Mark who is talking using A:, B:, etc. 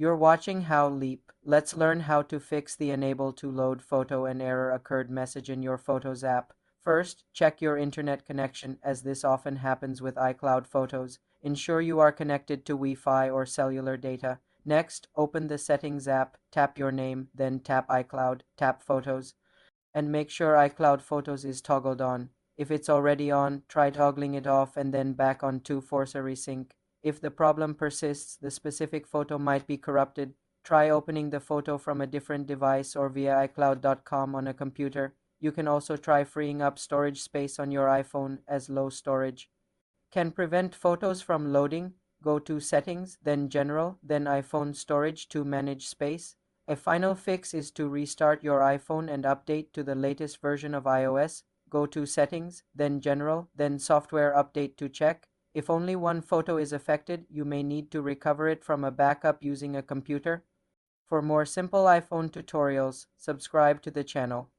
A: You're watching How Leap. Let's learn how to fix the Unable to Load Photo and Error Occurred message in your Photos app. First, check your internet connection, as this often happens with iCloud Photos. Ensure you are connected to Wi-Fi or cellular data. Next, open the Settings app, tap your name, then tap iCloud, tap Photos, and make sure iCloud Photos is toggled on. If it's already on, try toggling it off and then back on to force a resync. If the problem persists, the specific photo might be corrupted. Try opening the photo from a different device or via iCloud.com on a computer. You can also try freeing up storage space on your iPhone, as low storage can prevent photos from loading. Go to Settings, then General, then iPhone Storage to manage space. A final fix is to restart your iPhone and update to the latest version of iOS. Go to Settings, then General, then Software Update to check. If only one photo is affected, you may need to recover it from a backup using a computer. For more simple iPhone tutorials, subscribe to the channel.